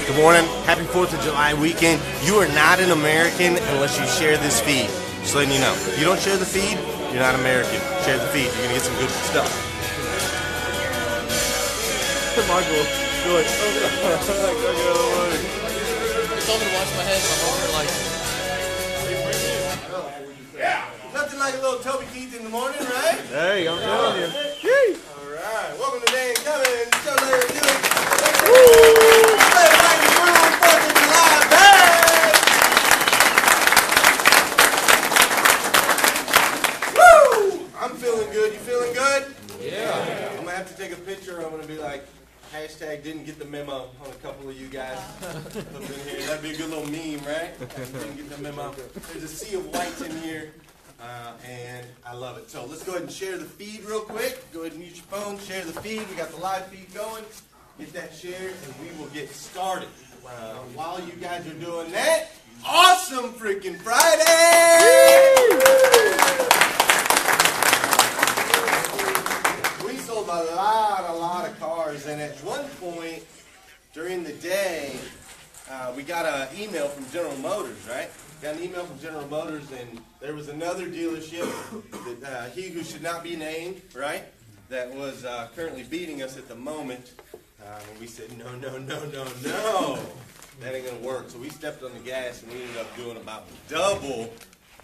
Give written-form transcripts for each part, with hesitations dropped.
Good morning. Happy 4th of July weekend. You are not an American unless you share this feed. Just letting you know. You don't share the feed, you're not American. Share the feed. You're going to get some good stuff. Michael, go ahead. It's all gonna wash my head, so I'm over like. Yeah. Nothing like a little Toby Keith in the morning, right? Hey, I'm telling you. All right. Welcome to Dan Cummins. Show Larry Buick. I'm feeling good. You feeling good? Yeah. I'm going to have to take a picture. I'm going to be like, hashtag didn't get the memo on a couple of you guys up in here. That'd be a good little meme, right? Didn't get the memo. There's a sea of whites in here, and I love it. So let's go ahead and share the feed real quick. Go ahead and use your phone, share the feed. We got the live feed going. Get that shared, and we will get started. While you guys are doing that, awesome freaking Friday! We sold a lot of cars, and at one point during the day, we got an email from General Motors, right? Got an email from General Motors, and there was another dealership that he who should not be named, right? That was currently beating us at the moment. And we said, no. That ain't going to work. So we stepped on the gas, and we ended up doing about double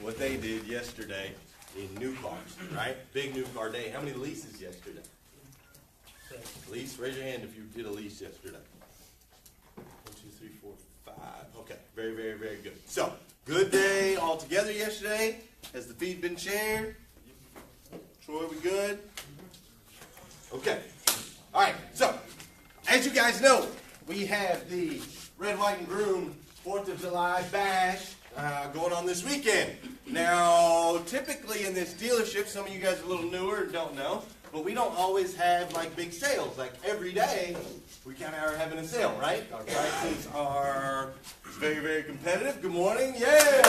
what they did yesterday in new cars, right? Big new car day. How many leases yesterday? Lease? Raise your hand if you did a lease yesterday. 1, 2, 3, 4, 5. Okay. Very, very, very good. So, good day all together yesterday. Has the feed been shared? Troy, we good? Okay. All right. So, as you guys know, we have the Red, White, and Groom 4th of July bash going on this weekend. Now, typically in this dealership, some of you guys are a little newer and don't know, but we don't always have like big sales. Like every day, we kind of are having a sale, right? Our prices are very, very competitive. Good morning. Yay!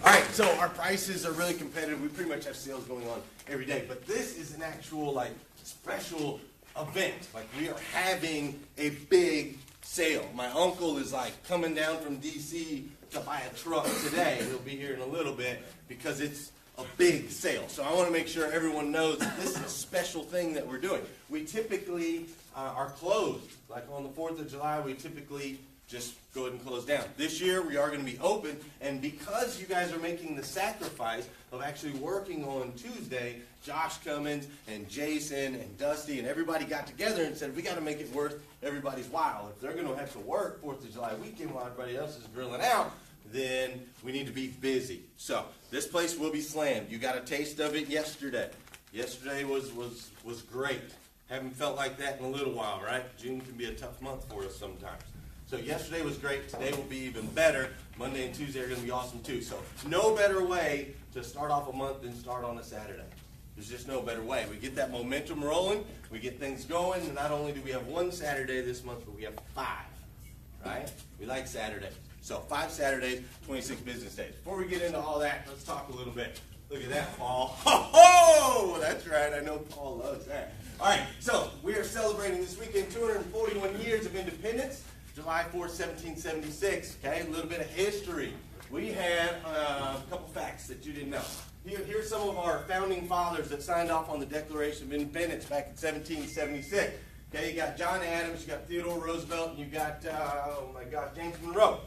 All right, so our prices are really competitive. We pretty much have sales going on every day, but this is an actual like special event. Like we are having a big sale. My uncle is like coming down from DC to buy a truck today. He'll be here in a little bit because it's a big sale. So I want to make sure everyone knows that this is a special thing that we're doing. We typically are closed. Like on the 4th of July, we typically just go ahead and close down. This year, we are going to be open, and because you guys are making the sacrifice of actually working on Tuesday, Josh Cummins and Jason and Dusty and everybody got together and said, we got to make it worth everybody's while. If they're going to have to work 4th of July weekend while everybody else is grilling out, then we need to be busy. So this place will be slammed. You got a taste of it yesterday. Yesterday was great. Haven't felt like that in a little while, right? June can be a tough month for us sometimes. So yesterday was great. Today will be even better. Monday and Tuesday are going to be awesome too. So no better way to start off a month than start on a Saturday. There's just no better way. We get that momentum rolling. We get things going. And not only do we have one Saturday this month, but we have 5. Right? We like Saturdays. So 5 Saturdays, 26 business days. Before we get into all that, let's talk a little bit. Look at that, Paul. Ho! That's right. I know Paul loves that. All right. So we are celebrating this weekend 241 years of independence. July 4th, 1776, okay, a little bit of history. We have a couple facts that you didn't know. Here's some of our founding fathers that signed off on the Declaration of Independence back in 1776. Okay, you got John Adams, you got Theodore Roosevelt, and you got, James Monroe.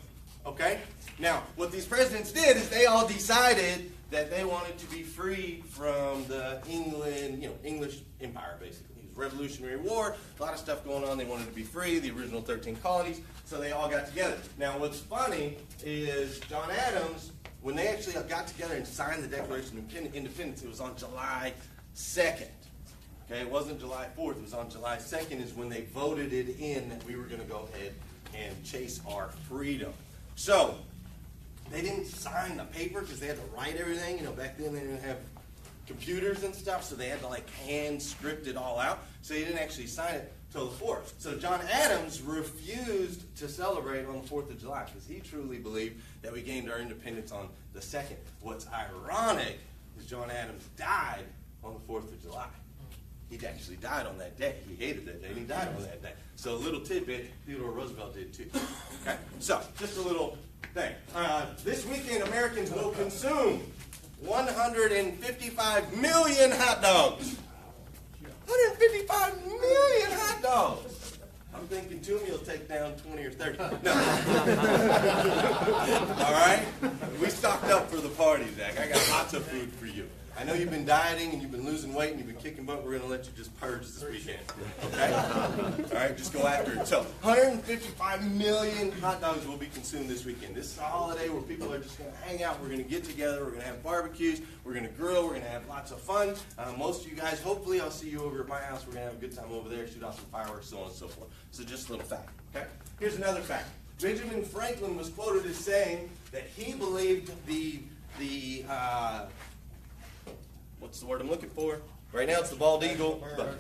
Okay? Now, what these presidents did is they all decided that they wanted to be free from the English empire, basically. Revolutionary War, a lot of stuff going on. They wanted to be free, the original 13 colonies, so they all got together. Now, what's funny is John Adams, when they actually got together and signed the Declaration of Independence, it was on July 2nd. Okay, it wasn't July 4th, it was on July 2nd is when they voted it in that we were going to go ahead and chase our freedom. So, they didn't sign the paper because they had to write everything. Back then they didn't have computers and stuff, so they had to hand script it all out. So he didn't actually sign it till the 4th. So John Adams refused to celebrate on the 4th of July because he truly believed that we gained our independence on the 2nd. What's ironic is John Adams died on the 4th of July. He actually died on that day. He hated that day, and he died on that day. So a little tidbit, Theodore Roosevelt did too. Okay, so just a little thing. This weekend, Americans will consume 155 million hot dogs. 155 million hot dogs. I'm thinking Toomey will take down 20 or 30. No. All right? We stocked up for the party, Zach. I got lots of food for you. I know you've been dieting and you've been losing weight and you've been kicking butt. We're going to let you just purge this weekend. Okay? All right, just go after it. So 155 million hot dogs will be consumed this weekend. This is a holiday where people are just going to hang out. We're going to get together. We're going to have barbecues. We're going to grill. We're going to have lots of fun. Most of you guys, hopefully, I'll see you over at my house. We're going to have a good time over there, shoot off some fireworks, so on and so forth. So just a little fact. Okay? Here's another fact. Benjamin Franklin was quoted as saying that he believed the what's the word I'm looking for? Right now it's the bald eagle. But,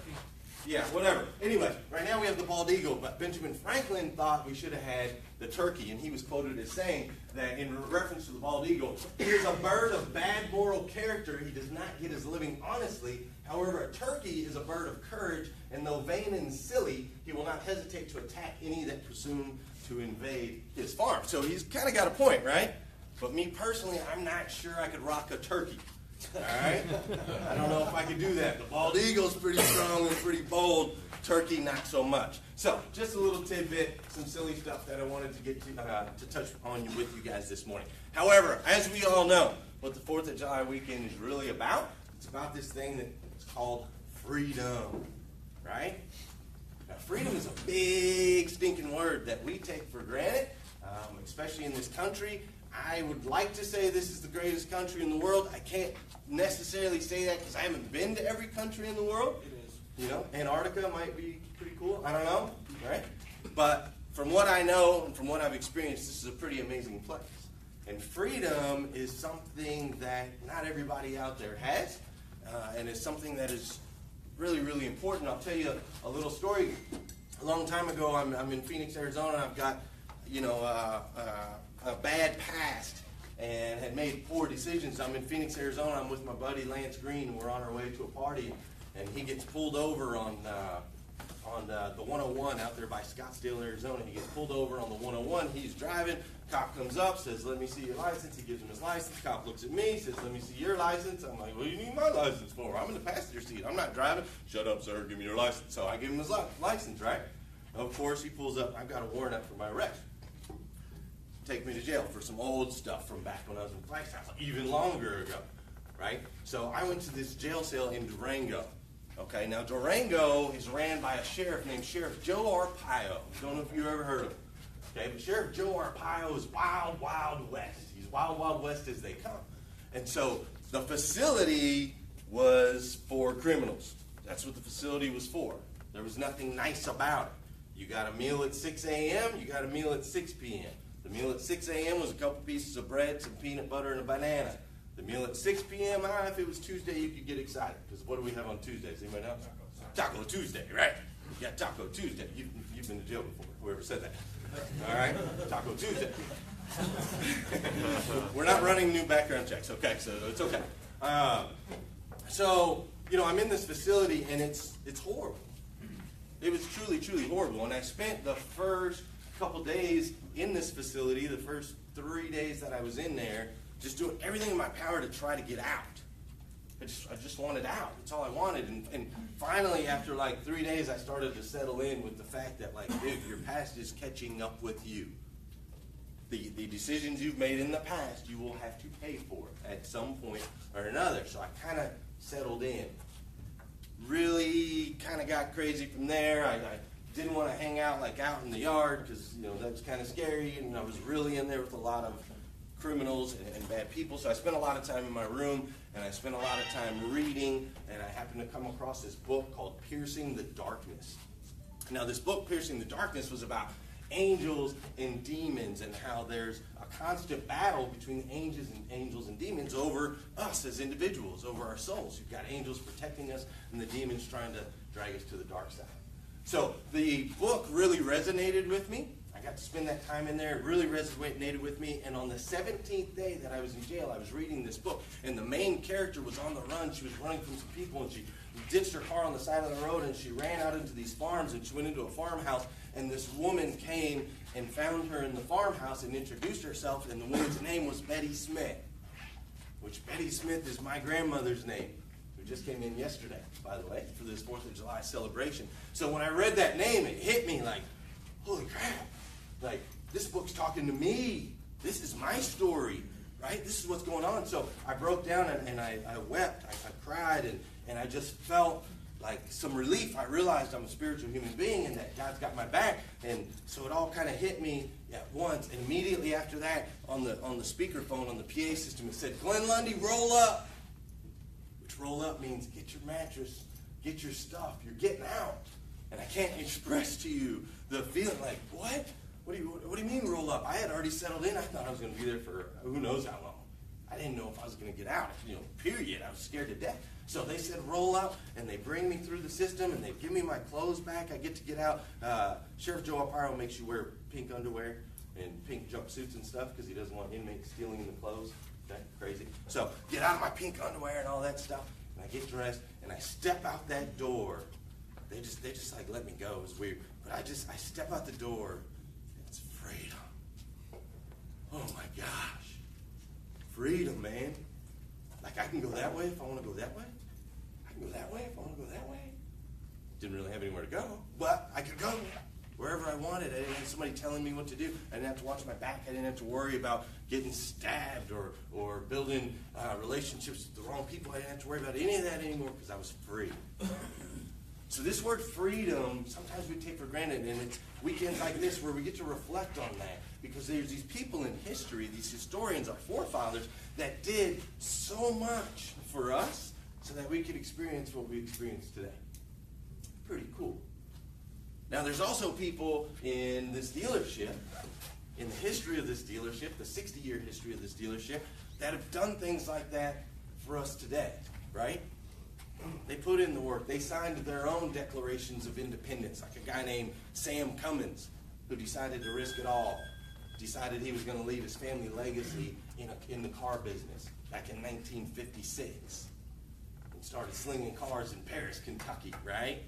yeah, whatever. Anyway, right now we have the bald eagle, but Benjamin Franklin thought we should have had the turkey, and he was quoted as saying that in reference to the bald eagle, he is a bird of bad moral character. He does not get his living honestly. However, a turkey is a bird of courage, and though vain and silly, he will not hesitate to attack any that presume to invade his farm. So he's kind of got a point, right? But me personally, I'm not sure I could rock a turkey. All right? I don't know if I could do that. The bald eagle's pretty strong and pretty bold. Turkey, not so much. So, just a little tidbit, some silly stuff that I wanted to get to touch on with you guys this morning. However, as we all know, what the 4th of July weekend is really about, it's about this thing that's called freedom, right? Now, freedom is a big stinking word that we take for granted, especially in this country. I would like to say this is the greatest country in the world. I can't necessarily say that because I haven't been to every country in the world. It is. You know, Antarctica might be pretty cool. I don't know, right? But from what I know and from what I've experienced, this is a pretty amazing place. And freedom is something that not everybody out there has, and it's something that is really, really important. I'll tell you a little story. A long time ago, I'm in Phoenix, Arizona. I've got, a bad past and had made poor decisions. I'm in Phoenix, Arizona. I'm with my buddy Lance Green. We're on our way to a party, and he gets pulled over on the 101 out there by Scottsdale, Arizona. He gets pulled over on the 101. He's driving. Cop comes up, says, "Let me see your license." He gives him his license. Cop looks at me, says, "Let me see your license." I'm like, "What do you need my license for? I'm in the passenger seat. I'm not driving." "Shut up, sir. Give me your license." So I give him his license, right? Of course, he pulls up. I've got a warrant out for my arrest. Take me to jail for some old stuff from back when I was in Flagstaff, even longer ago, right? So I went to this jail cell in Durango. Okay, now Durango is ran by a sheriff named Sheriff Joe Arpaio. Don't know if you ever heard of him. Okay, but Sheriff Joe Arpaio is wild, wild west. He's wild, wild west as they come. And so the facility was for criminals. That's what the facility was for. There was nothing nice about it. You got a meal at 6 a.m., you got a meal at 6 p.m. The meal at 6 a.m. was a couple pieces of bread, some peanut butter, and a banana. The meal at 6 p.m., if it was Tuesday, you could get excited. Because what do we have on Tuesdays? Anybody know? Taco Tuesday, right? Yeah, Taco Tuesday. You've been to jail before, whoever said that. All right? Taco Tuesday. We're not running new background checks, okay? So it's okay. I'm in this facility, and it's horrible. It was truly, truly horrible. And I spent the first couple days in this facility, the first 3 days that I was in there, just doing everything in my power to try to get out. I just wanted out. That's all I wanted. And finally, after like 3 days, I started to settle in with the fact that, like, dude, your past is catching up with you. The decisions you've made in the past, you will have to pay for at some point or another. So I kind of settled in. Really kind of got crazy from there. I didn't want to hang out like out in the yard because that was kind of scary, and I was really in there with a lot of criminals and bad people. So I spent a lot of time in my room, and I spent a lot of time reading, and I happened to come across this book called Piercing the Darkness. Now, this book, Piercing the Darkness, was about angels and demons and how there's a constant battle between angels and demons over us as individuals, over our souls. You've got angels protecting us and the demons trying to drag us to the dark side. So the book really resonated with me. I got to spend that time in there. It really resonated with me. And on the 17th day that I was in jail, I was reading this book, and the main character was on the run. She was running from some people, and she ditched her car on the side of the road, and she ran out into these farms, and she went into a farmhouse, and this woman came and found her in the farmhouse and introduced herself, and the woman's name was Betty Smith, which Betty Smith is my grandmother's name, who just came in yesterday, by the way, for this 4th of July celebration. So when I read that name, it hit me like, holy crap, like, this book's talking to me. This is my story, right? This is what's going on. So I broke down and I wept, I cried, and I just felt like some relief. I realized I'm a spiritual human being and that God's got my back. And so it all kind of hit me at once. And immediately after that, on the speakerphone, on the PA system, it said, Glenn Lundy, roll up. Which roll up means get your mattress, get your stuff. You're getting out. And I can't express to you the feeling like, what? What do you mean roll up? I had already settled in. I thought I was going to be there for who knows how long. I didn't know if I was going to get out, period. I was scared to death. So they said roll up, and they bring me through the system, and they give me my clothes back. I get to get out. Sheriff Joe Arpaio makes you wear pink underwear and pink jumpsuits and stuff because he doesn't want inmates stealing the clothes. That's crazy. So get out of my pink underwear and all that stuff, and I get dressed, and I step out that door. They just like let me go. It was weird. But I step out the door. It's freedom. Oh my gosh. Freedom, man. Like I can go that way if I want to go that way. I can go that way if I want to go that way. Didn't really have anywhere to go, but I could go wherever I wanted. I didn't have somebody telling me what to do. I didn't have to watch my back. I didn't have to worry about getting stabbed or building relationships with the wrong people. I didn't have to worry about any of that anymore because I was free. So this word freedom, sometimes we take for granted, and it's weekends like this where we get to reflect on that, because there's these people in history, these historians, our forefathers, that did so much for us so that we could experience what we experience today. Pretty cool. Now there's also people in this dealership, in the history of this dealership, the 60-year history of this dealership, that have done things like that for us today, right? They put in the work. They signed their own declarations of independence, like a guy named Sam Cummins, who decided to risk it all, decided he was going to leave his family legacy in the car business back in 1956, and started slinging cars in Paris, Kentucky, right?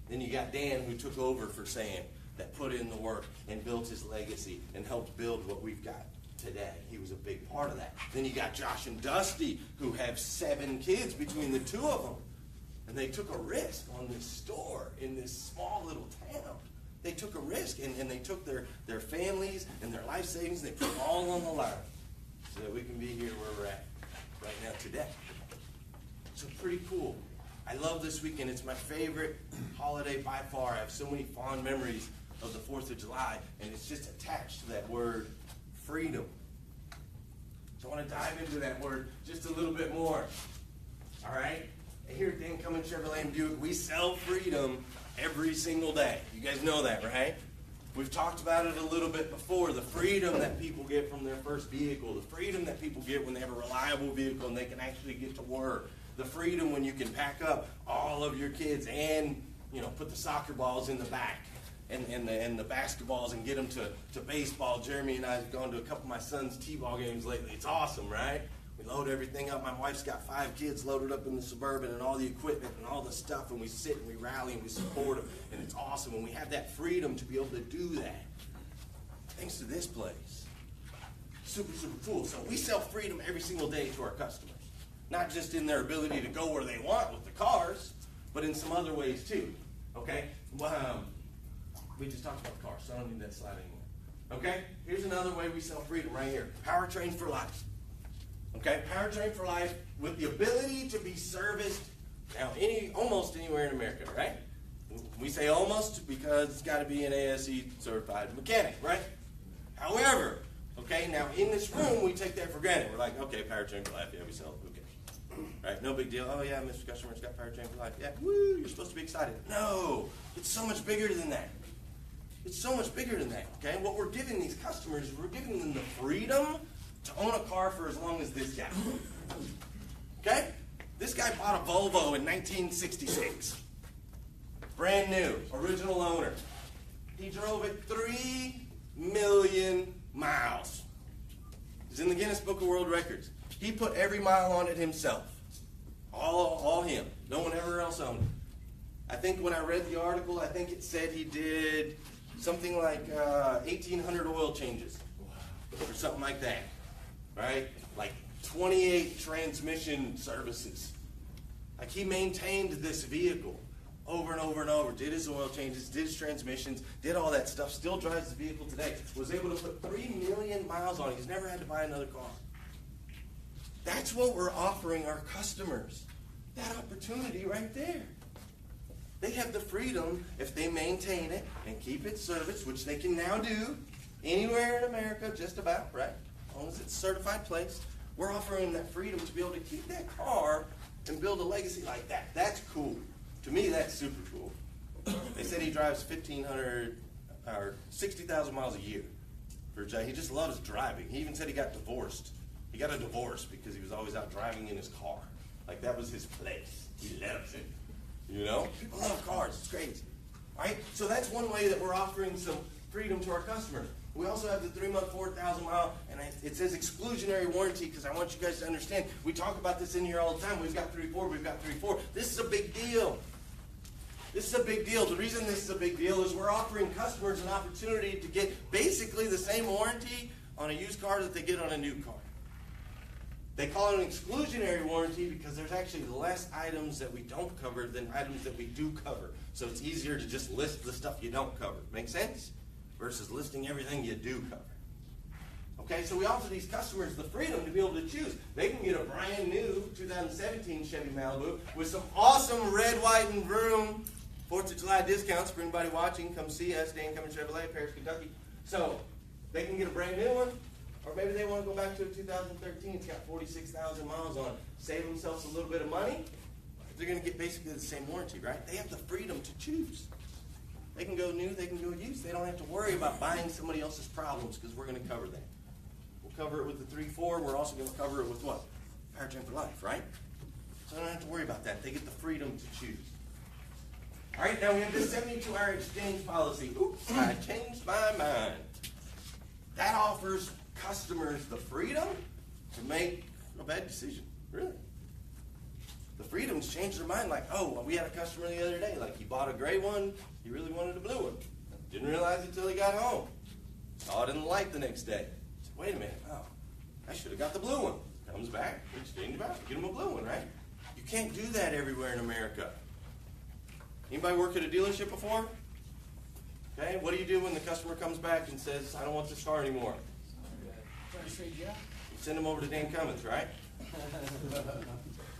Then you got Dan, who took over for Sam, that put in the work and built his legacy and helped build what we've got today. He was a big part of that. Then you got Josh and Dusty, who have 7 kids between the two of them. And they took a risk on this store in this small little town. They took a risk, and they took their families and their life savings, and they put it all on the line so that we can be here where we're at right now today. So pretty cool. I love this weekend. It's my favorite holiday by far. I have so many fond memories of the 4th of July, and it's just attached to that word freedom. So I want to dive into that word just a little bit more. All right? And here at Dan Cummins Chevrolet and Buick, we sell freedom every single day. You guys know that, right? We've talked about it a little bit before. The freedom that people get from their first vehicle. The freedom that people get when they have a reliable vehicle and they can actually get to work. The freedom when you can pack up all of your kids and, put the soccer balls in the back. And the basketballs and get them to baseball. Jeremy and I have gone to a couple of my son's t-ball games lately. It's awesome, right? We load everything up. My wife's got 5 kids loaded up in the Suburban and all the equipment and all the stuff, and we sit and we rally and we support them, and it's awesome. And we have that freedom to be able to do that thanks to this place. Super, super cool. So we sell freedom every single day to our customers, not just in their ability to go where they want with the cars, but in some other ways too. Okay? We just talked about the car, so I don't need that slide anymore. Okay? Here's another way we sell freedom right here. Powertrain for life. Okay? Powertrain for life with the ability to be serviced now almost anywhere in America, right? We say almost because it's got to be an ASE certified mechanic, right? However, okay, now in this room we take that for granted. We're like, okay, powertrain for life, yeah, we sell it. Okay. Right? No big deal. Oh yeah, Mr. Customer's got powertrain for life. Yeah, woo, you're supposed to be excited. No, it's so much bigger than that. It's so much bigger than that, okay? What we're giving these customers is we're giving them the freedom to own a car for as long as this guy. Okay? This guy bought a Volvo in 1966. Brand new, original owner. He drove it 3 million miles. It's in the Guinness Book of World Records. He put every mile on it himself. All him. No one ever else owned it. I think when I read the article, I think it said he did something like 1,800 oil changes or something like that, right? Like 28 transmission services. Like he maintained this vehicle over and over and over, did his oil changes, did his transmissions, did all that stuff, still drives the vehicle today. Was able to put 3 million miles on it. He's never had to buy another car. That's what we're offering our customers. That opportunity right there. They have the freedom, if they maintain it and keep it serviced, which they can now do anywhere in America, just about, right? As long as it's a certified place. We're offering them that freedom to be able to keep that car and build a legacy like that. That's cool. To me, that's super cool. They said he drives 1,500 or 60,000 miles a year. He just loves driving. He even said he got divorced. He got a divorce because he was always out driving in his car. Like that was his place. He loves it. You know? People love cars. It's crazy. Right? So that's one way that we're offering some freedom to our customers. We also have the 3-month, 4,000 mile, and it says exclusionary warranty because I want you guys to understand. We talk about this in here all the time. We've got 3.4, we've got 3.4. This is a big deal. This is a big deal. The reason this is a big deal is we're offering customers an opportunity to get basically the same warranty on a used car that they get on a new car. They call it an exclusionary warranty because there's actually less items that we don't cover than items that we do cover. So it's easier to just list the stuff you don't cover. Make sense? Versus listing everything you do cover. Okay, so we offer these customers the freedom to be able to choose. They can get a brand new 2017 Chevy Malibu with some awesome red, white, and vroom 4th of July discounts for anybody watching. Come see us, Dan Cummins Chevrolet, Paris, Kentucky. So they can get a brand new one. Or maybe they want to go back to a 2013. It's got 46,000 miles on it. Save themselves a little bit of money. They're going to get basically the same warranty, right? They have the freedom to choose. They can go new, they can go used. They don't have to worry about buying somebody else's problems because we're going to cover that. We'll cover it with the 3.4. We're also going to cover it with what? Powertrain for life, right? So they don't have to worry about that. They get the freedom to choose. All right, now we have this 72-hour exchange policy. Oops, I changed my mind. That offers customers the freedom to make a bad decision. Really. The freedom to change their mind. Like, oh, we had a customer the other day. Like, he bought a gray one. He really wanted a blue one. Didn't realize it until he got home. Saw it in the light the next day. Said, wait a minute. Oh, I should have got the blue one. Comes back. Exchange it out. Get him a blue one, right? You can't do that everywhere in America. Anybody work at a dealership before? Okay, what do you do when the customer comes back and says, I don't want this car anymore? You send them over to Dan Cummins, right?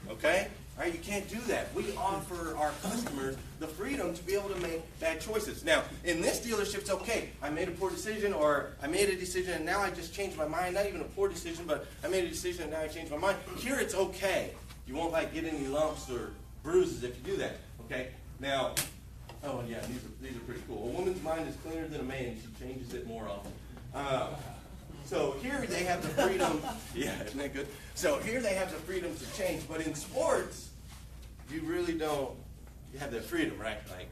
Okay? All right, you can't do that. We offer our customers the freedom to be able to make bad choices. Now, in this dealership, it's okay. I made a poor decision, or I made a decision and now I just changed my mind. Not even a poor decision, but I made a decision and now I changed my mind. Here, it's okay. You won't like get any lumps or bruises if you do that. Okay? Now, oh yeah, these are pretty cool. A woman's mind is cleaner than a man. She changes it more often. So here they have the freedom. Yeah, isn't that good? So here they have the freedom to change. But in sports, you really don't. You have that freedom, right? Like,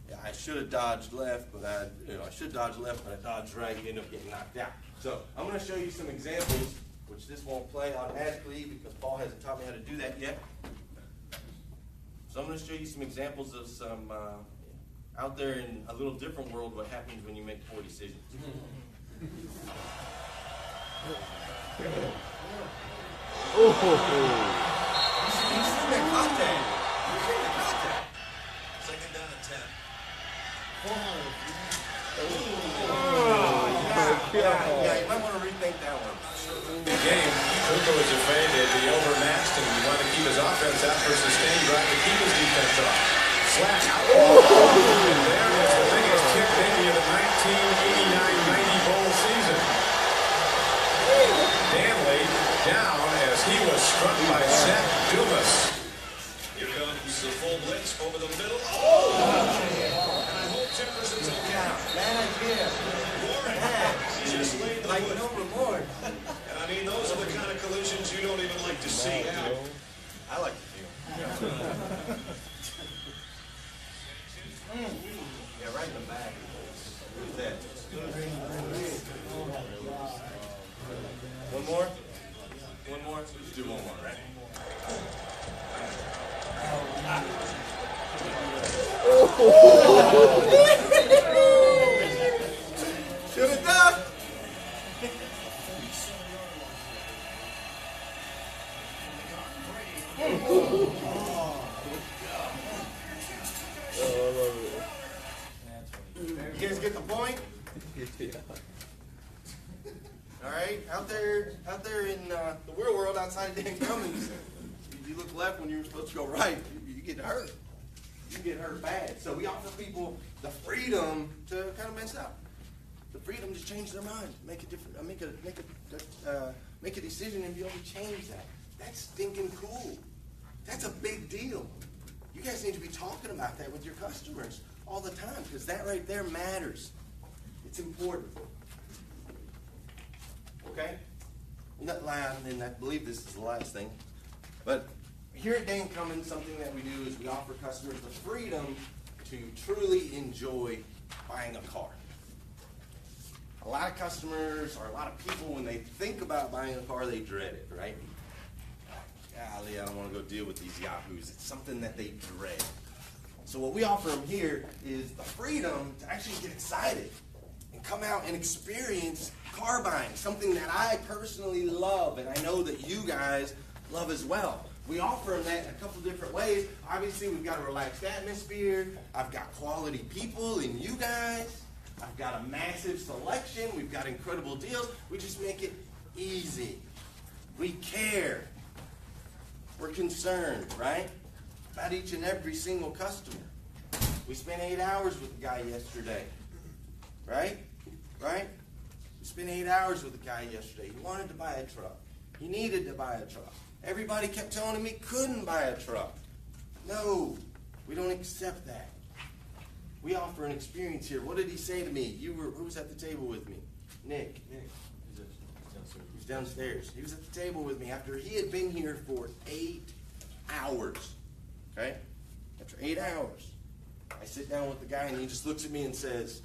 yeah, I should have dodged left, but I should dodge left, but I dodged right. You end up getting knocked out. So I'm going to show you some examples, which this won't play automatically because Paul hasn't taught me how to do that yet. So I'm going to show you some examples of some out there in a little different world what happens when you make poor decisions. Oh, You see that contact. You see that contact. Second down and 10. Yeah, you might want to rethink that one. Game. Tuco is afraid they'd be overmatched and he wanted to keep his offense out for a sustained drive to keep his defense off. Slash out. And there is the biggest kick maybe of the 1989-90 bowl season. Danley down as he was struck by Seth Dumas. Here comes the full blitz over the middle. Oh! And I hope Jefferson's okay. Bad idea. He just laid the Like foot. no remorse. And I mean, those are the kind of collisions you don't even like to see. I like to feel. Yeah, right in the back. Look at that. Should have done. You guys get the point? All right, out there in the real world outside of Dan Cummins, if you look left when you're supposed to go right, you get hurt. You get hurt bad. So we offer people the freedom to kind of mess up, the freedom to change their mind, make a different, make a decision and be able to change that. That's stinking cool. That's a big deal. You guys need to be talking about that with your customers all the time because that right there matters. It's important. Okay? Not loud, and I believe this is the last thing. But here at Dan Cummins, something that we do is we offer customers the freedom to truly enjoy buying a car. A lot of customers or a lot of people, when they think about buying a car, they dread it, right? Golly, I don't want to go deal with these yahoos. It's something that they dread. So what we offer them here is the freedom to actually get excited and come out and experience car buying, something that I personally love, and I know that you guys love as well. We offer them that in a couple different ways. Obviously, we've got a relaxed atmosphere. I've got quality people in you guys. I've got a massive selection. We've got incredible deals. We just make it easy. We care. We're concerned, right? About each and every single customer. We spent 8 hours with the guy yesterday. Right? Right? We spent 8 hours with the guy yesterday. He wanted to buy a truck. He needed to buy a truck. Everybody kept telling him he couldn't buy a truck. No, we don't accept that. We offer an experience here. What did he say to me? Who was at the table with me? Nick. He was downstairs. He was at the table with me after he had been here for 8 hours. Okay? After 8 hours, I sit down with the guy and he just looks at me and says,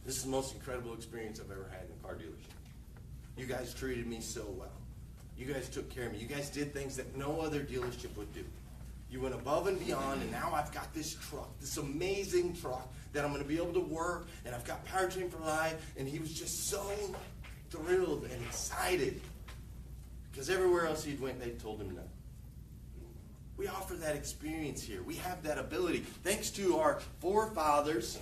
"This is the most incredible experience I've ever had in a car dealership. You guys treated me so well. You guys took care of me. You guys did things that no other dealership would do. You went above and beyond, and now I've got this truck, this amazing truck that I'm going to be able to work, and I've got Powertrain for Life." And he was just so thrilled and excited because everywhere else he'd went, they told him no. We offer that experience here. We have that ability. Thanks to our forefathers,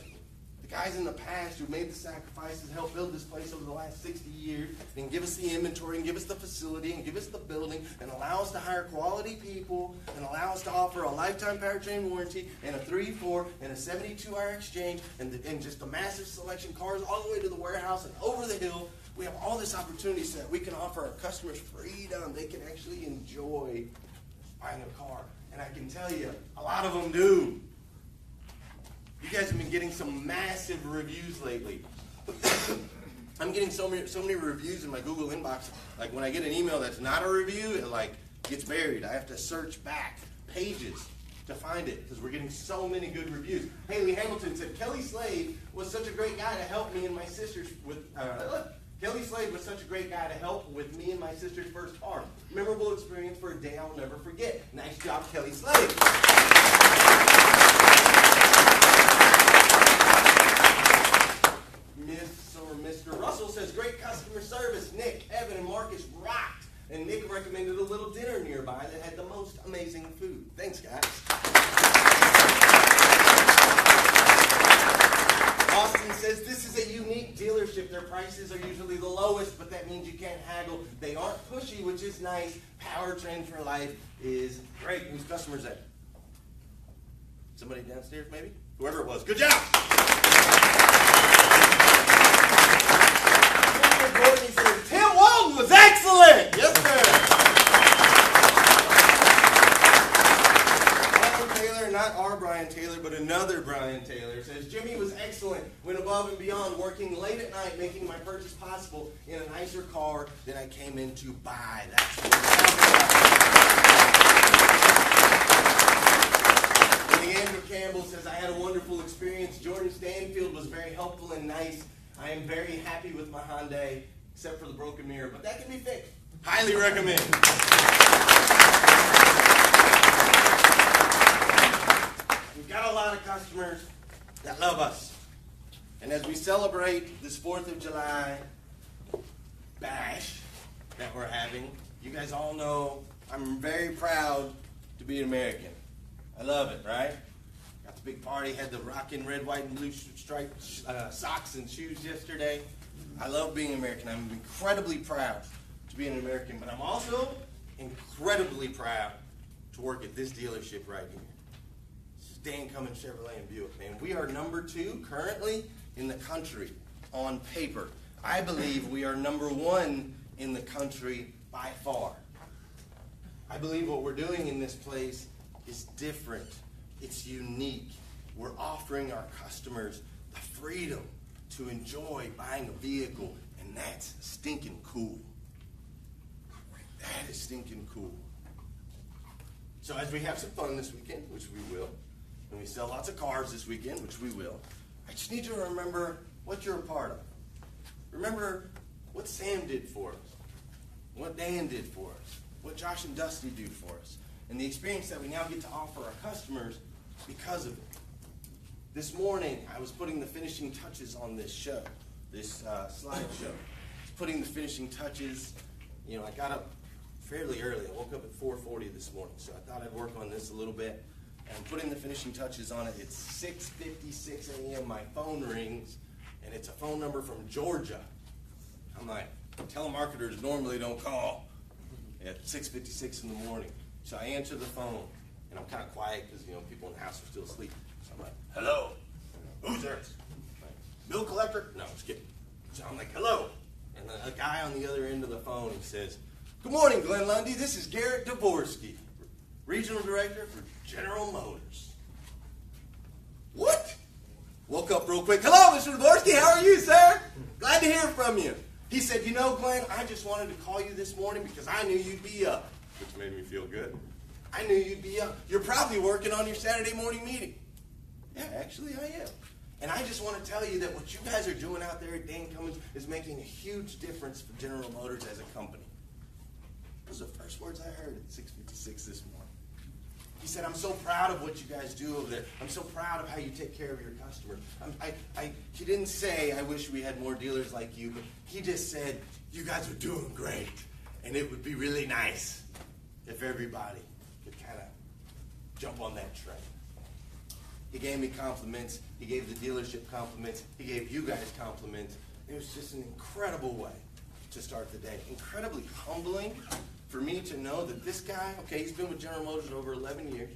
the guys in the past who made the sacrifices, helped build this place over the last 60 years, and give us the inventory, and give us the facility, and give us the building, and allow us to hire quality people, and allow us to offer a lifetime powertrain warranty, and a 3, 4, and a 72-hour exchange, and just a massive selection of cars all the way to the warehouse and over the hill. We have all this opportunity so that we can offer our customers freedom. They can actually enjoy buying a car. And I can tell you, a lot of them do. You guys have been getting some massive reviews lately. I'm getting so many reviews in my Google inbox. Like when I get an email that's not a review, it like gets buried. I have to search back pages to find it because we're getting so many good reviews. Haley Hamilton said, "Kelly Slade was such a great guy to help me and my sisters with." Kelly Slade was such a great guy to help with me and my sister's first car. Memorable experience for a day I'll never forget. Nice job, Kelly Slade. Miss or Mr. Russell says, "Great customer service. Nick, Evan, and Marcus rocked. And Nick recommended a little dinner nearby that had the most amazing food." Thanks, guys. Austin says, "This is a unique dealership. Their prices are usually the lowest, but that means you can't haggle. They aren't pushy, which is nice. Powertrain for Life is great." Whose customer is that? Somebody downstairs, maybe? Whoever it was. Good job! Courtney says, "Tim Walton was excellent." Yes, sir. Not our Brian Taylor, but another Brian Taylor says, "Jimmy was excellent. Went above and beyond, working late at night, making my purchase possible in a nicer car than I came in to buy." That's what Andrew Campbell says, "I had a wonderful experience. Jordan Stanfield was very helpful and nice. I am very happy with my Hyundai, except for the broken mirror, but that can be fixed. Highly recommend." We've got a lot of customers that love us. And as we celebrate this 4th of July bash that we're having, you guys all know I'm very proud to be an American. I love it, right? Got the big party, had the rockin' red, white, and blue striped socks and shoes yesterday. I love being American. I'm incredibly proud to be an American, but I'm also incredibly proud to work at this dealership right here. Dan Cummins Chevrolet and Buick, man. We are number 2 currently in the country on paper. I believe we are number 1 in the country by far. I believe what we're doing in this place is different. It's unique. We're offering our customers the freedom to enjoy buying a vehicle, and that's stinking cool. That is stinking cool. So as we have some fun this weekend, which we will, and we sell lots of cars this weekend, which we will, I just need you to remember what you're a part of. Remember what Sam did for us, what Dan did for us, what Josh and Dusty do for us, and the experience that we now get to offer our customers because of it. This morning, I was putting the finishing touches on this show, this slideshow. Putting the finishing touches. You know, I got up fairly early. I woke up at 4:40 this morning, so I thought I'd work on this a little bit. And I'm putting the finishing touches on it. It's 6:56 a.m. My phone rings, and it's a phone number from Georgia. I'm like, telemarketers normally don't call at 6:56 in the morning. So I answer the phone, and I'm kind of quiet because, you know, people in the house are still asleep. So I'm like, hello, who's there? Bill collector? No, just kidding. So I'm like, hello. And the guy on the other end of the phone, he says, good morning, Glenn Lundy. This is Garrett Dvorsky, Regional Director for General Motors. What? Woke up real quick. Hello, Mr. Dvorsky. How are you, sir? Glad to hear from you. He said, you know, Glenn, I just wanted to call you this morning because I knew you'd be up, which made me feel good. I knew you'd be up. You're probably working on your Saturday morning meeting. Yeah, actually, I am. And I just want to tell you that what you guys are doing out there at Dan Cummins is making a huge difference for General Motors as a company. Those are the first words I heard at 6:56 this morning. He said, I'm so proud of what you guys do over there. I'm so proud of how you take care of your customers. He didn't say, I wish we had more dealers like you, but he just said, you guys are doing great. And it would be really nice if everybody could kind of jump on that train. He gave me compliments. He gave the dealership compliments. He gave you guys compliments. It was just an incredible way to start the day. Incredibly humbling for me to know that this guy, okay, he's been with General Motors over 11 years.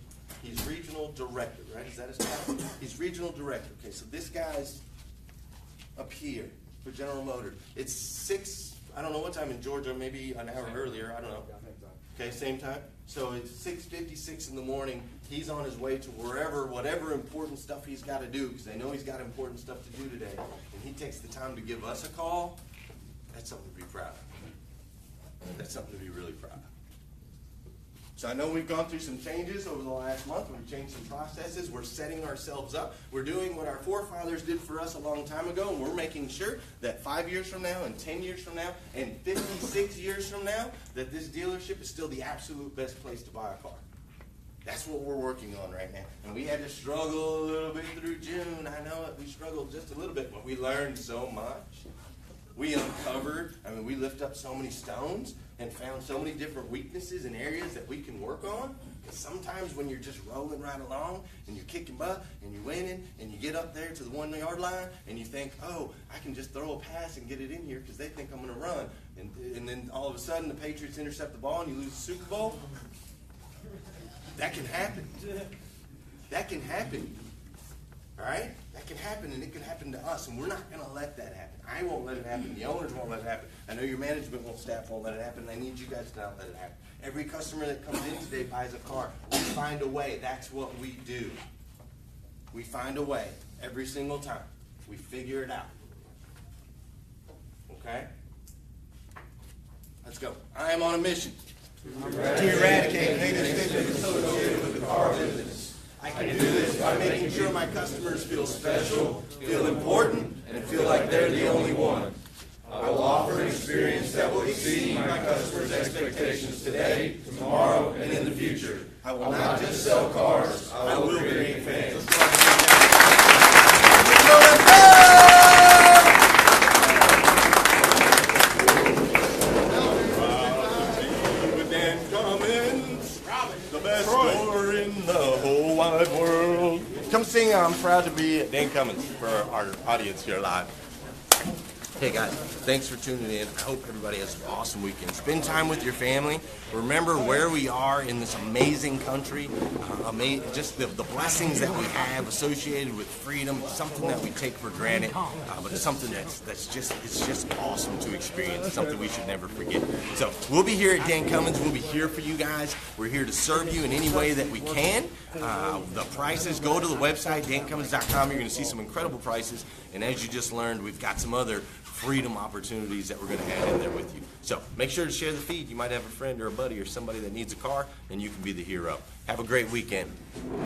He's regional director, right? Is that his title? He's regional director. Okay, so this guy's up here for General Motors. It's 6, I don't know what time in Georgia, maybe an hour earlier, I don't know. Okay, same time? So it's 6:56 in the morning. He's on his way to wherever, whatever important stuff he's got to do, because I know he's got important stuff to do today. And he takes the time to give us a call. That's something to be proud of. That's something to be really proud of. So I know we've gone through some changes over the last month. We've changed some processes. We're setting ourselves up. We're doing what our forefathers did for us a long time ago, and we're making sure that 5 years from now and 10 years from now and 56 years from now that this dealership is still the absolute best place to buy a car. That's what we're working on right now. And we had to struggle a little bit through June. I know it. We struggled just a little bit, but we learned so much. We uncovered, we lift up so many stones and found so many different weaknesses and areas that we can work on. Because sometimes when you're just rolling right along and you're kicking butt and you're winning and you get up there to the 1 yard line and you think, oh, I can just throw a pass and get it in here because they think I'm going to run. And then all of a sudden the Patriots intercept the ball and you lose the Super Bowl. That can happen. That can happen. All right? That can happen, and it can happen to us, and we're not going to let that happen. I won't let it happen. The owners won't let it happen. I know your management staff won't let it happen, and I need you guys to not let it happen. Every customer that comes in today buys a car. We find a way. That's what we do. We find a way every single time. We figure it out. Okay? Let's go. I am on a mission to eradicate negative associated with the car business. I can do this by making sure my customers feel special, feel important, and feel like they're the only one. I will offer an experience that will exceed my customers' expectations today, tomorrow, and in the future. I will not just sell cars, I will create fans. wide world. Come sing I'm Proud to Be at Dan Cummins for our audience here live. Hey guys, thanks for tuning in. I hope everybody has an awesome weekend. Spend time with your family. Remember where we are in this amazing country. Just the blessings that we have associated with freedom. Something that we take for granted, but it's something that's just awesome to experience. It's something we should never forget. So we'll be here at Dan Cummins. We'll be here for you guys. We're here to serve you in any way that we can. The prices, go to the website, dancummins.com. You're going to see some incredible prices. And as you just learned, we've got some other freedom opportunities that we're going to add in there with you. So make sure to share the feed. You might have a friend or a buddy or somebody that needs a car, and you can be the hero. Have a great weekend.